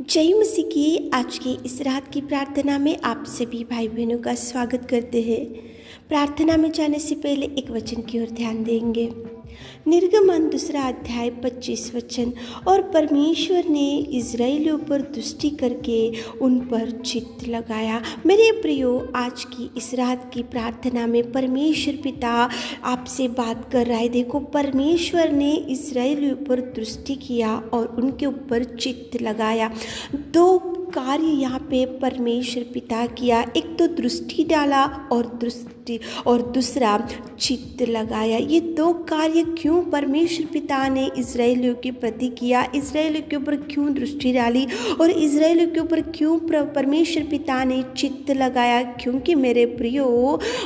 जय मसीह की आज की इस रात की प्रार्थना में आप सभी भाई बहनों का स्वागत करते हैं। प्रार्थना में जाने से पहले एक वचन की ओर ध्यान देंगे। निर्गमन 2 अध्याय 25 वचन। और परमेश्वर ने इज़राइलियों पर दृष्टि करके उन पर चित्त लगाया। मेरे प्रियो, आज की इस रात की प्रार्थना में परमेश्वर पिता आपसे बात कर रहा है। देखो, परमेश्वर ने इज़राइलियों पर दृष्टि किया और उनके ऊपर चित्त लगाया। दो कार्य यहाँ पे परमेश्वर पिता किया। एक तो दृष्टि डाला और दूसरा चित्त लगाया। ये दो कार्य क्यों परमेश्वर पिता ने इज़राइलियों के प्रति किया, इज़राइलियों के ऊपर क्यों दृष्टि डाली और इज़राइलियों के ऊपर क्यों परमेश्वर पिता ने चित्त लगाया? क्योंकि मेरे प्रियो,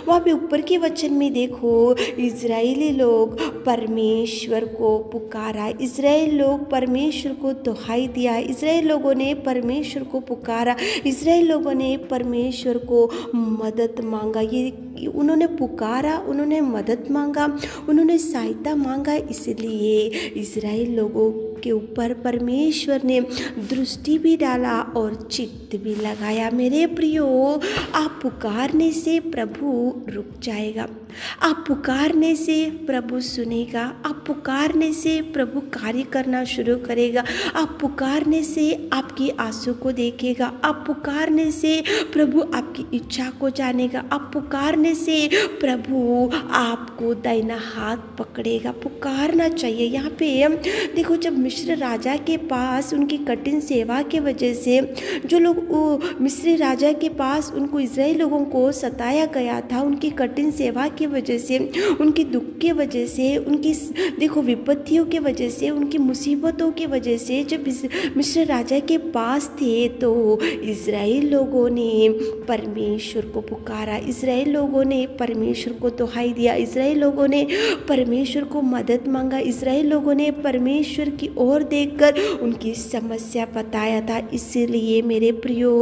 वहाँ पे ऊपर के वचन में देखो, इज़राइली लोग परमेश्वर को पुकारा, इज़राइल लोग परमेश्वर को दुहाई दिया, इज़राइल लोगों ने परमेश्वर को पुकारा, इज़राइल लोगों ने परमेश्वर को मदद मांगा। ये उन्होंने पुकारा, उन्होंने मदद मांगा, उन्होंने सहायता मांगा। इसलिए इज़राइल लोगों के ऊपर परमेश्वर ने दृष्टि भी डाला और चित्त भी लगाया। मेरे प्रियो, आप पुकारने से प्रभु रुक जाएगा, आप पुकारने से प्रभु सुनेगा, आप पुकारने से प्रभु कार्य करना शुरू करेगा, आप पुकारने से आपकी आंसू को देखेगा, आप पुकारने से प्रभु आपकी इच्छा को जानेगा, आप पुकारने से प्रभु आपको दाहिना हाथ पकड़ेगा। पुकारना चाहिए। यहाँ पे देखो, जब मिस्र राजा के पास उनकी कठिन सेवा के वजह से जो लोग मिस्र राजा के पास उनको इज़राइल लोगों को सताया गया था, उनकी कठिन सेवा की वजह से, उनकी दुख के वजह से, उनकी देखो विपत्तियों के वजह से, उनकी मुसीबतों की वजह से जब मिस्र राजा के पास थे तो इज़राइल लोगों ने परमेश्वर को पुकारा, इज़राइल लोगों ने परमेश्वर को दुहाई दिया, इज़राइल लोगों ने परमेश्वर को मदद मांगा, इज़राइल लोगों ने परमेश्वर की ओर देखकर उनकी समस्या बताया था। इसलिए मेरे प्रियो,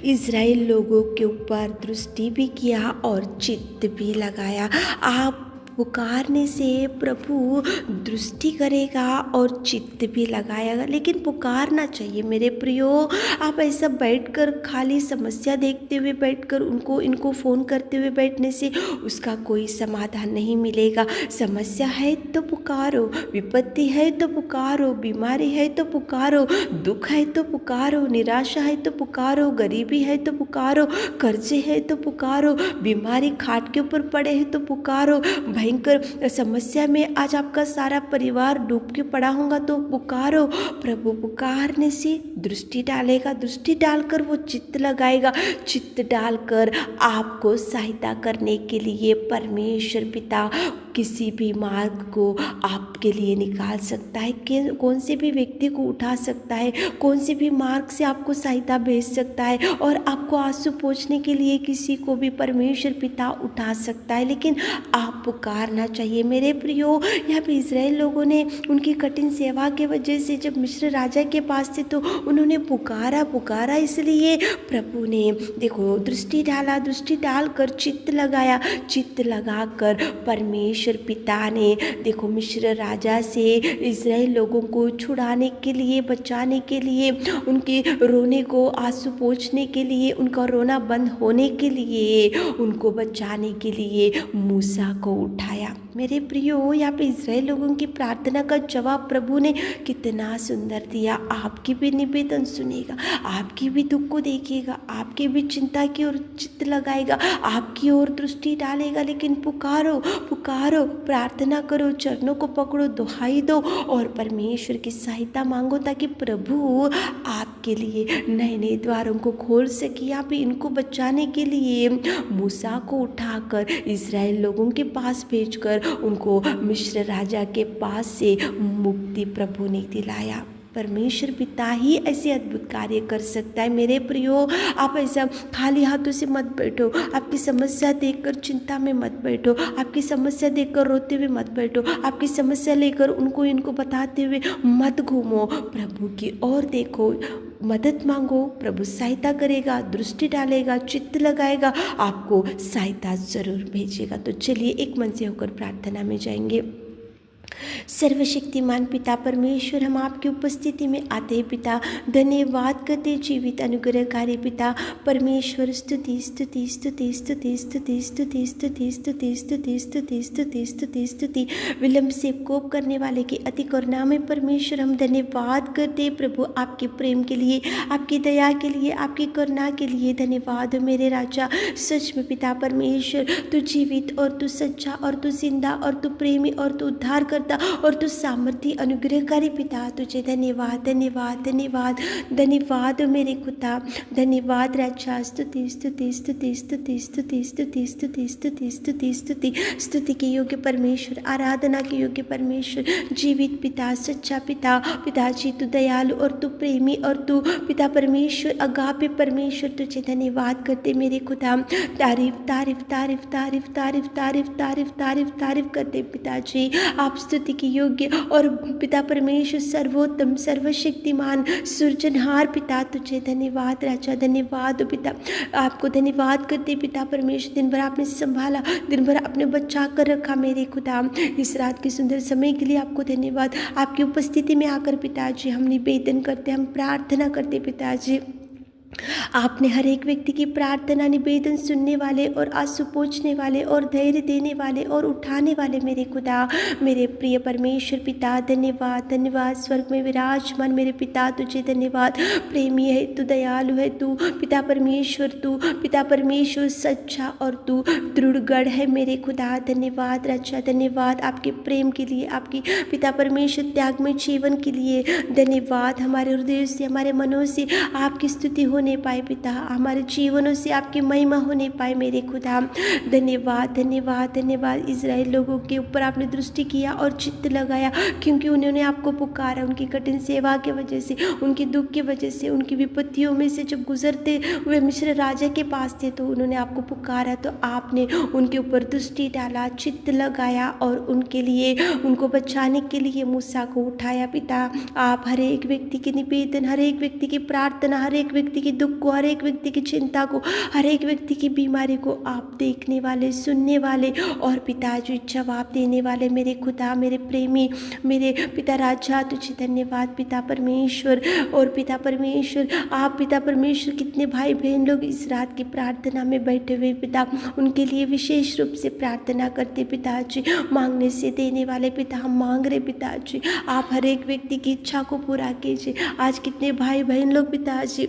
इज़राइल लोगों के ऊपर दृष्टि भी किया और चित्त भी लगाया। आप पुकारने से प्रभु दृष्टि करेगा और चित्त भी लगाएगा। लेकिन पुकारना चाहिए मेरे प्रियो। आप ऐसा बैठकर खाली समस्या देखते हुए बैठकर इनको फ़ोन करते हुए बैठने से उसका कोई समाधान नहीं मिलेगा। समस्या है तो पुकारो, विपत्ति है तो पुकारो, बीमारी है तो पुकारो, दुख है तो पुकारो, निराशा है तो पुकारो, गरीबी है तो पुकारो, कर्जे है तो पुकारो, बीमारी खाट के ऊपर पड़े हैं तो पुकारो, भयंकर समस्या में आज आपका सारा परिवार डूब के पड़ा होगा तो पुकारो। प्रभु पुकारने से दृष्टि डालेगा, दृष्टि डालकर वो चित्त लगाएगा, चित्त डालकर आपको सहायता करने के लिए परमेश्वर पिता किसी भी मार्ग को आपके लिए निकाल सकता है, कौन से भी व्यक्ति को उठा सकता है, कौन से भी मार्ग से आपको सहायता भेज सकता है और आपको आंसू पोंछने के लिए किसी को भी परमेश्वर पिता उठा सकता है। लेकिन आप पुकारना चाहिए मेरे प्रियो। यहाँ पे इज़राइल लोगों ने उनकी कठिन सेवा के वजह से जब मिस्र राजा के पास थे तो उन्होंने पुकारा, इसलिए प्रभु ने देखो दृष्टि डाला, दृष्टि डालकर चित्त लगाया, चित्त लगाकर परमेश्वर पिता ने देखो मिस्र राजा से इज़राइल लोगों को छुड़ाने के लिए, बचाने के लिए, उनके रोने को आंसू पोंछने के लिए, उनका रोना बंद होने के लिए, उनको बचाने के लिए मूसा को उठाया। मेरे प्रियो, यहाँ पे इज़राइल लोगों की प्रार्थना का जवाब प्रभु ने कितना सुंदर दिया। आपकी भी निवेदन सुनेगा, आपकी भी दुख को देखेगा, आपकी भी चिंता की ओर चित्त लगाएगा, आपकी ओर दृष्टि डालेगा। लेकिन पुकारो, प्रार्थना करो, चरणों को पकड़ो, दुहाई दो और परमेश्वर की सहायता मांगो ताकि प्रभु आपके लिए नए नए द्वारों को खोल सके। यहाँ पे इनको बचाने के लिए मूसा को उठाकर इज़राइल लोगों के पास भेजकर उनको मिस्र राजा के पास से मुक्ति प्रभु ने दिलाया। परमेश्वर पिता ही ऐसे अद्भुत कार्य कर सकता है। मेरे प्रियो, आप ऐसा खाली हाथों से मत बैठो, आपकी समस्या देखकर चिंता में मत बैठो, आपकी समस्या देखकर रोते हुए मत बैठो, आपकी समस्या लेकर इनको बताते हुए मत घूमो। प्रभु की ओर देखो, मदद मांगो, प्रभु सहायता करेगा, दृष्टि डालेगा, चित्त लगाएगा, आपको सहायता जरूर भेजेगा। तो चलिए एक मन से होकर प्रार्थना में जाएंगे। सर्वशक्तिमान पिता परमेश्वर, हम आपकी उपस्थिति में आते हैं पिता, धन्यवाद करते जीवित अनुग्रहकारी पिता परमेश्वर। स्तुति स्तुति स्तुति स्तुति स्तुति स्तुति स्तुति स्तुति स्तुति स्तुति स्तुति स्तुति स्तुति विलंब से कोप करने वाले के अति करुणा में परमेश्वर हम धन्यवाद करते प्रभु, आपके प्रेम के लिए, आपकी दया के लिए, आपकी करुणा के लिए धन्यवाद मेरे राजा। सच में पिता परमेश्वर, तू जीवित और तू सच्चा और तू जिंदा और तू प्रेमी और तू उद्धार करता और तू सामर्थी अनुग्रहकारी पिता, तुझे धन्यवाद धन्यवाद धन्यवाद धन्यवाद मेरे खुदा, धन्यवाद राजा। स्तुति स्तुति स्तुति स्तुति स्तुति स्तुति स्तुति स्तुति स्तुति स्तुति स्तुति के योग्य परमेश्वर, आराधना के योग्य परमेश्वर, जीवित पिता, सच्चा पिता, पिताजी तू दयालु और तू प्रेमी और तू पिता परमेश्वर अगापे परमेश्वर, तुझे धन्यवाद करते मेरे खुदा। तारीफ तारीफ तारीफ तारीफ तारीफ तारीफ तारीफ तारीफ तारीफ करते पिताजी, आप स्तुति के योग्य और पिता परमेश्वर सर्वोत्तम सर्वशक्तिमान सृजनहार पिता, तुझे धन्यवाद राजा, धन्यवाद पिता, आपको धन्यवाद करते पिता परमेश्वर। दिन भर आपने संभाला, दिन भर आपने बचा कर रखा मेरे खुदा, इस रात के सुंदर समय के लिए आपको धन्यवाद। आपकी उपस्थिति में आकर पिताजी हम निवेदन करते, हम प्रार्थना करते पिताजी, आपने हर एक व्यक्ति की प्रार्थना निवेदन सुनने वाले और आंसू पोंछने वाले और धैर्य देने वाले और उठाने वाले मेरे खुदा, मेरे प्रिय परमेश्वर पिता, धन्यवाद धन्यवाद। स्वर्ग में विराजमान मेरे पिता, तुझे धन्यवाद। प्रेमी है तू, दयालु है तू पिता परमेश्वर, तू पिता परमेश्वर सच्चा और तू दृढ़गढ़ है मेरे खुदा, धन्यवाद राजा, धन्यवाद आपके प्रेम के लिए, आपकी पिता परमेश्वर त्याग में जीवन के लिए धन्यवाद। हमारे हृदय से, हमारे मनों से आपकी स्तुति होने पाए पिता, हमारे जीवनों से आपकी महिमा होने पाए मेरे खुदा, धन्यवाद धन्यवाद धन्यवाद। इजराइल लोगों के ऊपर आपने दृष्टि किया और चित्त लगाया, क्योंकि उन्होंने आपको पुकारा, उनकी कठिन सेवा के वजह से, उनके दुख की वजह से, उनकी विपत्तियों में से जब गुजरते हुए मिस्र राजा के पास थे तो उन्होंने आपको पुकारा, तो आपने उनके ऊपर दृष्टि डाला, चित्त लगाया और उनके लिए, उनको बचाने के लिए मूसा को उठाया पिता। आप हर एक व्यक्ति की निवेदन, हर एक व्यक्ति की प्रार्थना, हर एक व्यक्ति की दुख को, हर एक व्यक्ति की चिंता को, हर एक व्यक्ति की बीमारी को आप देखने वाले, सुनने वाले और पिता जो जवाब देने वाले मेरे खुदा, मेरे प्रेमी, मेरे पिता राजा, तुझे धन्यवाद पिता परमेश्वर। और पिता परमेश्वर, आप पिता परमेश्वर कितने भाई बहन लोग इस रात की प्रार्थना में बैठे हुए पिता, उनके लिए विशेष रूप से प्रार्थना करते पिताजी, मांगने से देने वाले पिता, हम मांग रहे पिताजी, आप हर एक व्यक्ति की इच्छा को पूरा कीजिए। आज कितने भाई बहन लोग पिताजी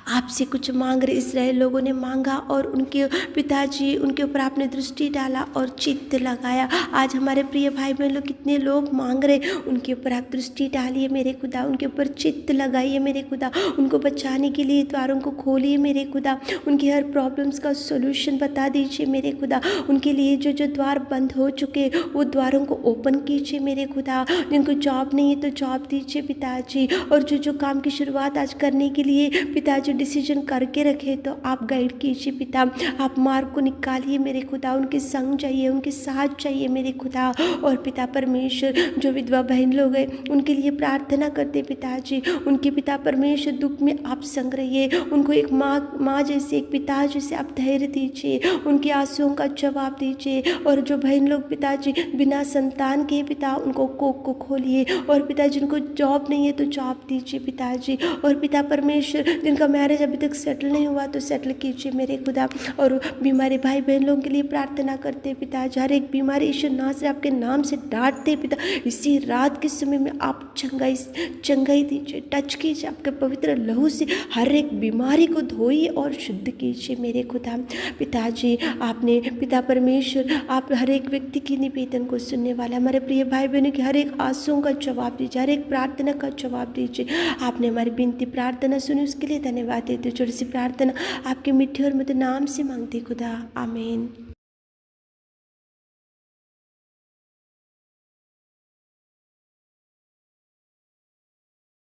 आपसे कुछ मांग रहे, इसराइल लोगों ने मांगा और उनके पिताजी, उनके ऊपर आपने दृष्टि डाला और चित्त लगाया। आज हमारे प्रिय भाई बहन लोग, कितने लोग मांग रहे, उनके ऊपर आप दृष्टि डालिए मेरे खुदा, उनके ऊपर चित्त लगाइए मेरे खुदा, उनको बचाने के लिए द्वारों को खोलिए मेरे खुदा, उनकी हर प्रॉब्लम्स का सोल्यूशन बता दीजिए मेरे खुदा, उनके लिए जो जो द्वार बंद हो चुके वो द्वारों को ओपन कीजिए मेरे खुदा, जिनको जॉब नहीं है तो जॉब दीजिए पिताजी, और जो जो काम की शुरुआत आज करने के लिए पिता जो डिसीजन करके रखे तो आप गाइड कीजिए पिता, आप मार्ग को निकालिए मेरे खुदा, उनके संग चाहिए, उनके साथ चाहिए मेरे खुदा। और पिता परमेश्वर, जो विधवा बहन लोग हैं उनके लिए प्रार्थना करते पिताजी, उनके पिता परमेश्वर दुख में आप संग रहिए, उनको एक माँ जैसे, एक पिता जैसे आप धैर्य दीजिए, उनके आंसुओं का जवाब दीजिए। और जो बहन लोग पिताजी बिना संतान के पिता, उनको कोख को खोलिए, और पिता जिनको जॉब नहीं है तो जॉब दीजिए पिताजी। और पिता परमेश्वर, जिनका मैरिज अभी तक सेटल नहीं हुआ तो सेटल कीजिए मेरे खुदा। और बीमारी भाई बहन लोगों के लिए प्रार्थना करते पिताजी, हर एक बीमारी ईश्वर नाम से, आपके नाम से डांटते पिता, इसी रात के समय में आप चंगाई दीजिए, टच कीजिए, आपके पवित्र लहू से हर एक बीमारी को धोइए और शुद्ध कीजिए मेरे खुदा। पिताजी, आपने पिता परमेश्वर, आप हर एक व्यक्ति की निवेदन को सुनने वाले, हमारे प्रिय भाई बहनों की हर एक आंसुओं का जवाब दीजिए, हर एक प्रार्थना का जवाब दीजिए। आपने हमारी विनती प्रार्थना सुनी, उसके लिए धन्यवाद देते। छोटी सी प्रार्थना आपके मीठे और मधुर नाम से मांगते खुदा, आमीन।